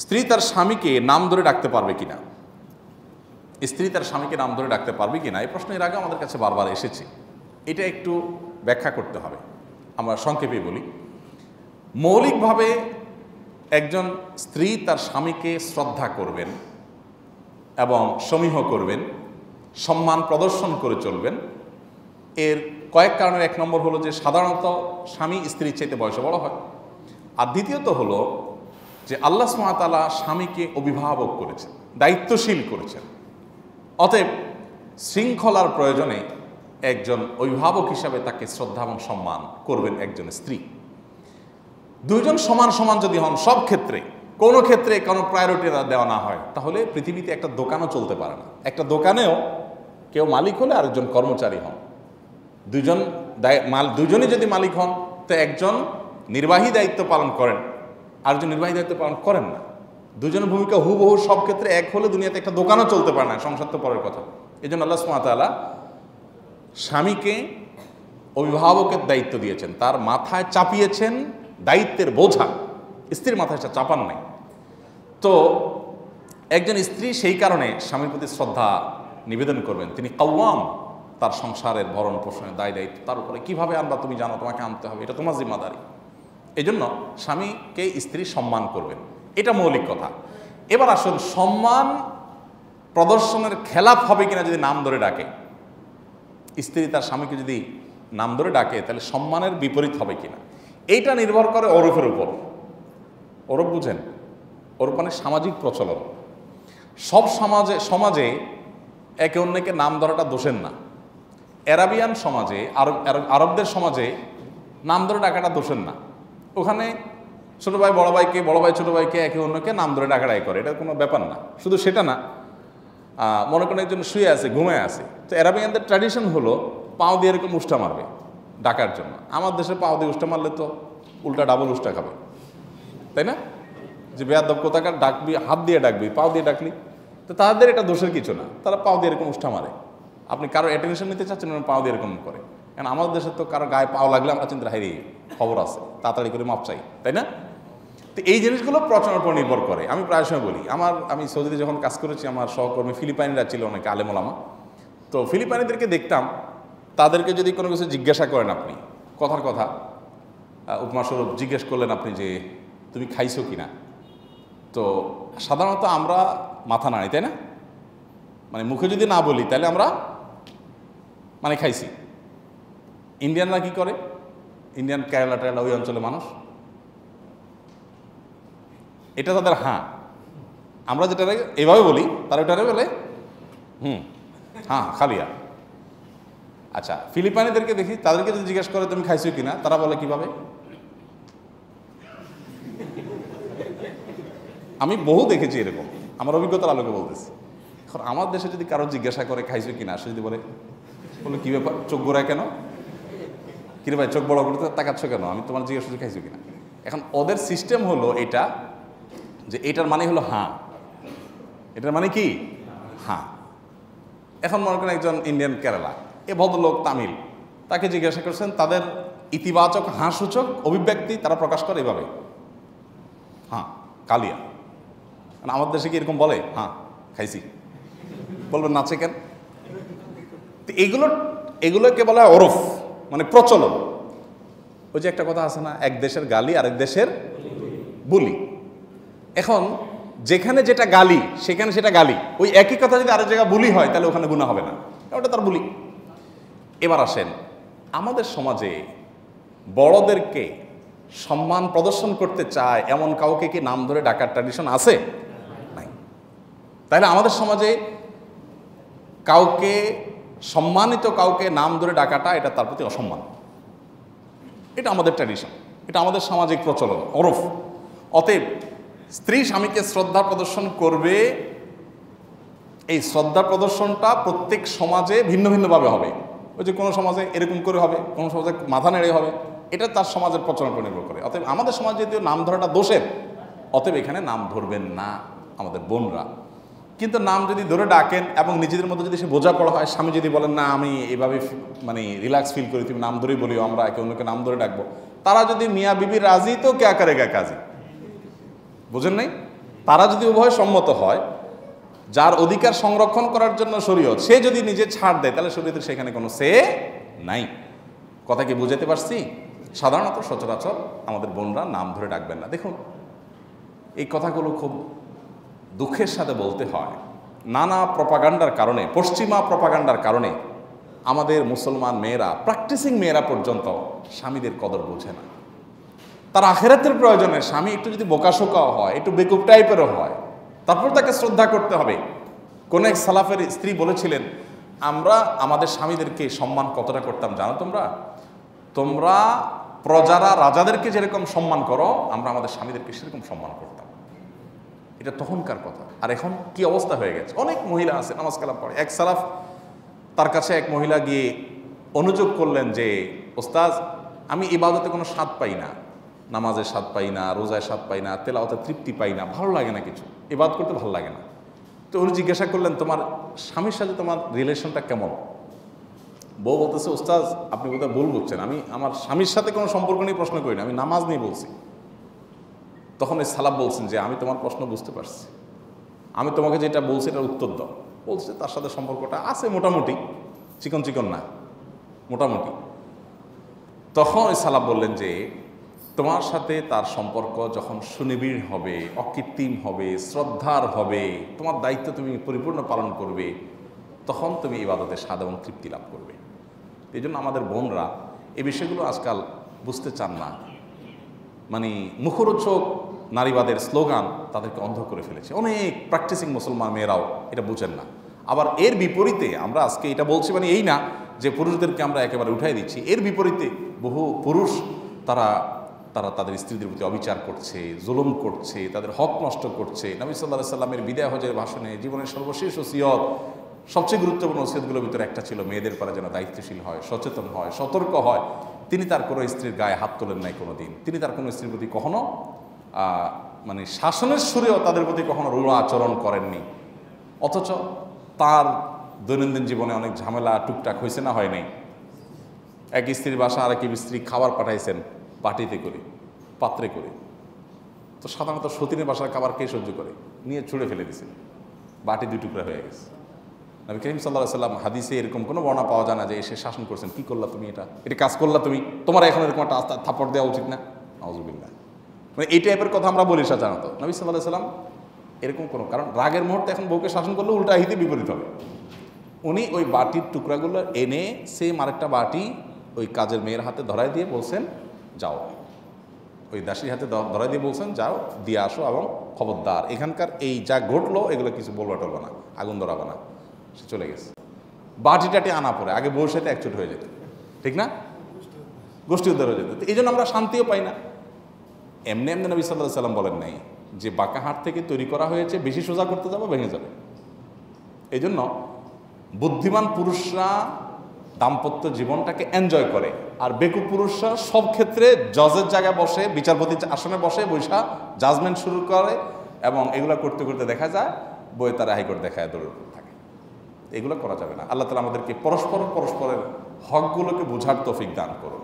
স্ত্রী তার স্বামীকে নাম ধরে ডাকতে পারবে কিনা, স্ত্রী তার স্বামীকে নাম ধরে ডাকতে পারবে কিনা, এই প্রশ্ন এর আগে আমাদের কাছে বারবার এসেছে। এটা একটু ব্যাখ্যা করতে হবে। আমরা সংক্ষেপে বলি, মৌলিকভাবে একজন স্ত্রী তার স্বামীকে শ্রদ্ধা করবেন এবং সমীহ করবেন, সম্মান প্রদর্শন করে চলবেন। এর কয়েক কারণের এক নম্বর হলো যে সাধারণত স্বামী স্ত্রীর চাইতে বয়সে বড় হয়, আর দ্বিতীয়ত হলো যে আল্লাহ সুবহানাহু ওয়া তাআলা স্বামীকে অভিভাবক করেছেন, দায়িত্বশীল করেছেন। অতএব শৃঙ্খলার প্রয়োজনে একজন অভিভাবক হিসাবে তাকে শ্রদ্ধা এবং সম্মান করবেন একজন স্ত্রী। দুইজন সমান সমান যদি হন, সব ক্ষেত্রে কোনো ক্ষেত্রে কোনো প্রায়োরিটি দেওয়া না হয়, তাহলে পৃথিবীতে একটা দোকানও চলতে পারে না। একটা দোকানেও কেউ মালিক হলে আরেকজন কর্মচারী হন। দুজনই যদি মালিক হন, তো একজন নির্বাহী দায়িত্ব পালন করেন, আরেকজন নির্বাহী দায়িত্ব পালন করেন না। দুজনের ভূমিকা হুবহু সব ক্ষেত্রে এক হলে দুনিয়াতে একটা দোকানও চলতে পারে না, সংসার তো পরের কথা। এই জন্য আল্লাহ সুবহানাহু ওয়া তাআলা স্বামীকে অভিভাবকের দায়িত্ব দিয়েছেন, তার মাথায় চাপিয়েছেন দায়িত্বের বোঝা, স্ত্রীর মাথায় চাপান নাই। তো একজন স্ত্রী সেই কারণে স্বামীর প্রতি শ্রদ্ধা নিবেদন করবেন। তিনি কাওয়াম, তার সংসারের ভরণ পোষণের দায় দায়িত্ব তার উপরে কীভাবে আনবা তুমি জানো, তোমাকে আনতে হবে, এটা তোমার জিম্মাদারি। এই জন্য স্বামীকে স্ত্রী সম্মান করবেন, এটা মৌলিক কথা। এবার আসুন, সম্মান প্রদর্শনের খেলাফ হবে কিনা যদি নাম ধরে ডাকে। স্ত্রী তার স্বামীকে যদি নাম ধরে ডাকে, তাহলে সম্মানের বিপরীত হবে কিনা, এইটা নির্ভর করে ওরফের উপর। ওরফ বুঝেন? ওরফ মানে সামাজিক প্রচলন। সব সমাজে একে অন্যকে নাম ধরাটা দোষের না। অ্যারাবিয়ান সমাজে, আরবদের সমাজে নাম ধরে ডাকাটা দোষের না। ওখানে ছোটো ভাই বড় ভাইকে, বড় ভাই ছোটো ভাইকে একে অন্যকে নাম ধরে ডাকাডাকি করে, এটা কোনো ব্যাপার না। শুধু সেটা না, মনে করেন একজন শুয়ে আছে, ঘুমায় আছে, তো অ্যারাবিয়ানদের ট্র্যাডিশন হলো পাও দিয়ে এরকম উষ্টা মারবে ডাকার জন্য। আমার দেশে পাও দিয়ে উষ্টা মারলে তো উল্টা ডাবল উষ্টা খাবে, তাই না? যে বেয়াদব কোথাকার ডাকবি, হাত দিয়ে ডাকবি, পাও দিয়ে ডাকলি, তো তাদের এটা দোষের কিছু না, তারা পাও দিয়ে এরকম উষ্টা মারে। আপনি কারো অ্যাটেনশন নিতে চাচ্ছেন, পাও দিয়ে এরকম করে। কারণ আমাদের দেশে তো কারো গায়ে পাও লাগলে আমরা চিন্তা হারিয়ে খবর আছে, তাড়াতাড়ি করে মাপ চাই, তাই না? তো এই জিনিসগুলো প্রচলনের উপর নির্ভর করে। আমি প্রায় সময় বলি, আমি সৌদিতে যখন কাজ করেছি, আমার সহকর্মী ফিলিপাইনিরা ছিল অনেকে আলেম ওলামা। তো ফিলিপাইনিদেরকে দেখতাম, তাদেরকে যদি কোনো কিছু জিজ্ঞাসা করেন আপনি, কথার কথা উপমাস্বরূপ জিজ্ঞেস করলেন আপনি যে তুমি খাইছো কিনা, তো সাধারণত আমরা মাথা নাড়ি, তাই না? মানে মুখে যদি না বলি তাহলে আমরা মানে খাইছি। ইন্ডিয়ানরা কি করে? ইন্ডিয়ান কেরালা টেরালা ওই অঞ্চলের মানুষ, এটা তাদের হ্যাঁ। আমরা যেটা এভাবে বলি, তারা ওটারে বলে হ্যাঁ খালিয়া। আচ্ছা, ফিলিপাইনিদেরকে দেখি, তাদেরকে যদি জিজ্ঞেস করে তুমি খাইছো কিনা, তারা বলে কিভাবে? আমি বহু দেখেছি এরকম, আমার অভিজ্ঞতার আলোকে বলতেছি। এখন আমার দেশে যদি কারো জিজ্ঞাসা করে খাইছো কিনা, সে যদি বলে কি ব্যাপার, চোখ গোড়ায় কেন, কিরে ভাই চোখ বড় করতে তাকাচ্ছ কেন, আমি তোমার জিজ্ঞাসা করছি খাইছো কিনা। এখন ওদের সিস্টেম হলো এটা, যে এটার মানে হলো হ্যাঁ, এটার মানে কি হ্যাঁ। এখন মনে করেন একজন ইন্ডিয়ান কেরালা, এ ভদ্রলোক তামিল, তাকে জিজ্ঞাসা করছেন, তাদের ইতিবাচক হাঁ সূচক অভিব্যক্তি তারা প্রকাশ করে এভাবে, হ্যাঁ কালিয়া। মানে আমাদের দেশে কি এরকম বলে হ্যাঁ খাইছি? বলবেন নাচে কেন? তো এগুলোকে বলা হয় ওরফ, মানে প্রচলন। ওই যে একটা কথা আছে না, এক দেশের গালি আরেক দেশের বুলি। এখন যেখানে যেটা গালি সেখানে সেটা গালি, ওই একই কথা যদি আরেক জায়গায় বুলি হয় তাহলে ওখানে গুনাহ হবে না, ওটা তার বুলি। এবার আসেন, আমাদের সমাজে বড়দেরকে সম্মান প্রদর্শন করতে চায় এমন কাউকে কি নাম ধরে ডাকার ট্র্যাডিশন আছে? নাই। তাহলে আমাদের সমাজে কাউকে সম্মানিত কাউকে নাম ধরে ডাকাটা এটা তার প্রতি অসম্মান, এটা আমাদের ট্র্যাডিশন, এটা আমাদের সামাজিক প্রচলন, ওরফ। অতএব স্ত্রী স্বামীকে শ্রদ্ধা প্রদর্শন করবে, এই শ্রদ্ধা প্রদর্শনটা প্রত্যেক সমাজে ভিন্ন ভিন্নভাবে হবে। ওই যে কোনো সমাজে এরকম করে হবে, কোনো সমাজে মাথা নেড়ে হবে, এটা তার সমাজের প্রচলন উপর নির্ভর করে। অতএব আমাদের সমাজে যদিও নাম ধরাটা দোষের, অতএব এখানে নাম ধরবেন না আমাদের বোনরা। কিন্তু নাম যদি ধরে ডাকেন এবং নিজেদের মধ্যে যদি সে বোঝাপড়া হয়, স্বামী যদি বলেন না আমি এভাবে মানে রিল্যাক্স ফিল করি, তুমি নাম ধরেই বলিও, আমরা একে অন্যকে নাম ধরে ডাকবো, তারা যদি মিয়া বিবি রাজি, তো কে করেগা কাজী, বুঝেন নাই? তারা যদি উভয় সম্মত হয়, যার অধিকার সংরক্ষণ করার জন্য শরীয়ত, সে যদি নিজে ছাড় দেয়, তাহলে শরীয়তের সেখানে কোনো সে নাই। কথা কি বুঝাতে পারছি? সাধারণত সচরাচর আমাদের বোনরা নাম ধরে ডাকবেন না। দেখুন, এই কথাগুলো খুব দুঃখের সাথে বলতে হয়। নানা প্রপাগান্ডার কারণে, পশ্চিমা প্রপাগান্ডার কারণে আমাদের মুসলমান মেয়েরা, প্র্যাকটিসিং মেয়েরা পর্যন্ত স্বামীদের কদর বোঝে না। তার আখেরাতের প্রয়োজনে স্বামী একটু যদি বোকাশোকাও হয়, একটু বেকুব টাইপেরও হয়, তারপর তাকে শ্রদ্ধা করতে হবে। কোন এক সালাফের স্ত্রী বলেছিলেন, আমরা আমাদের স্বামীদেরকে সম্মান কতটা করতাম জানো তোমরা? তোমরা প্রজারা রাজাদেরকে যেরকম সম্মান করো, আমরা আমাদের স্বামীদেরকে সেরকম সম্মান করতাম। এটা তখনকার কথা। আর এখন কি অবস্থা হয়ে গেছে? অনেক মহিলা আছে নামাজ কালাম পড়ে। এক সালাফ, তার কাছে এক মহিলা গিয়ে অনুযোগ করলেন যে, ওস্তাজ, আমি ইবাদতে কোনো স্বাদ পাই না, নামাজের স্বাদ পাই না, রোজায় স্বাদ পাই না, তেলাওয়াতে তৃপ্তি পাই না, ভালো লাগে না, কিছু ইবাদত করতে ভালো লাগে না। তো উনি জিজ্ঞাসা করলেন, তোমার স্বামীর সাথে তোমার রিলেশনটা কেমন? বউ বলতেছে, ওস্তাজ, আপনি বোধহয় ভুল বুঝছেন, আমি আমার স্বামীর সাথে কোনো সম্পর্ক নিয়ে প্রশ্ন করি না, আমি নামাজ নিয়ে বলছি। তখন এই সালাফ বলছেন যে, আমি তোমার প্রশ্ন বুঝতে পারছি, আমি তোমাকে যেটা বলছি এটার উত্তর দাও। বলছে তার সাথে সম্পর্কটা আছে মোটামুটি, চিকন চিকন না, মোটামুটি। তখন ওই সালাফ বললেন যে, তোমার সাথে তার সম্পর্ক যখন সুনিবিড় হবে, অকৃত্রিম হবে, শ্রদ্ধার হবে, তোমার দায়িত্ব তুমি পরিপূর্ণ পালন করবে, তখন তুমি ইবাদতে স্বাদ এবং তৃপ্তি লাভ করবে। এই জন্য আমাদের বোনরা এই বিষয়গুলো আজকাল বুঝতে চান না। মানে মুখরোচক নারীবাদের স্লোগান তাদেরকে অন্ধ করে ফেলেছে। অনেক প্র্যাকটিসিং মুসলমান মেয়েরাও এটা বুঝেন না। আবার এর বিপরীতে আমরা আজকে এটা বলছি, মানে এই না যে পুরুষদেরকে আমরা একেবারে উঠাই দিচ্ছি। এর বিপরীতে বহু পুরুষ তারা তাদের স্ত্রীদের প্রতি অবিচার করছে, জুলুম করছে, তাদের হক নষ্ট করছে। নবী সাল্লাল্লাহু আলাইহি সাল্লামের বিদায় হজের ভাষণে জীবনের সর্বশেষ ওসিয়ত, সবচেয়ে গুরুত্বপূর্ণ ওসিয়তগুলোর ভিতরে একটা ছিল মেয়েদের পরে যেন দায়িত্বশীল হয়, সচেতন হয়, সতর্ক হয়। তিনি তার কোনো স্ত্রীর গায়ে হাত তোলেন নাই কোনো দিন। তিনি তার কোনো স্ত্রীর প্রতি কখনো মানে শাসনের সুরেও তাদের প্রতি কখনো রূঢ় আচরণ করেননি। অথচ তার দৈনন্দিন জীবনে অনেক ঝামেলা টুকটাক হয়েছে না, হয় নাই? এক স্ত্রীর বাসা আর এক স্ত্রী খাবার পাঠাইছেন বাটিতে করে, পাত্রে করে। তো সাধারণত সতীনের বাসার খাবার কে সহ্য করে? নিয়ে ছুঁড়ে ফেলে দিয়েছে, বাটি দুই টুকরা হয়ে গেছে। নবী করিম সাল্লাল্লাহু আলাইহি সাল্লাম হাদিসে এরকম কোনো বর্ণনা পাওয়া যায় না যে এসে শাসন করছেন, কি করলা তুমি, এটা কাজ করলা তুমি, তোমার এখন এরকম একটা থাপ্পড় দেওয়া উচিত না, নাউযুবিল্লাহ। মানে এই টাইপের কথা আমরা বলি সাধারণত। নবী সাল্লাল্লাহু আলাইহি সাল্লাম এরকম কোনো, কারণ রাগের মুহূর্তে এখন বউকে শাসন করলে উল্টা হিতে বিপরীত হবে। উনি ওই বাটির টুকরাগুলো এনে সেম আরেকটা বাটি ওই কাজের মেয়ের হাতে ধরাই দিয়ে বলছেন, যাও। ওই দাসীর হাতে ধরাই দিয়ে বলছেন, যাও দিয়ে আসো, এবং খবরদার এখানকার এই যা ঘটলো এগুলো কিছু বলবা টলবা না, আগুন ধরাবা না। সে চলে গেছে। বাটিটাটি আনা পরে আগে বউর সাথে একচুট হয়ে যেত, ঠিক না? গোষ্ঠী উদ্ধার হয়ে যেত। এই জন্য আমরা শান্তিও পাই না। এমনি এমনি নবী সাল্লাল্লাহু আলাইহি সাল্লাম বলেন নাই যে বাঁকা হাট থেকে তৈরি করা হয়েছে, বেশি সোজা করতে যাবো ভেঙে যাবে। এই জন্য বুদ্ধিমান পুরুষরা দাম্পত্য জীবনটাকে এনজয় করে, আর বেকুব পুরুষরা সব ক্ষেত্রে জজের জায়গায় বসে, বিচারপতির আসনে বসে বৈশা জাজমেন্ট শুরু করে, এবং এগুলো করতে করতে দেখা যায় বইয়ে তারা হাইকোর্ট দেখায় দৌড় থাকে। এগুলো করা যাবে না। আল্লাহ তাআলা আমাদেরকে পরস্পরের হকগুলোকে বোঝার তৌফিক দান করুন।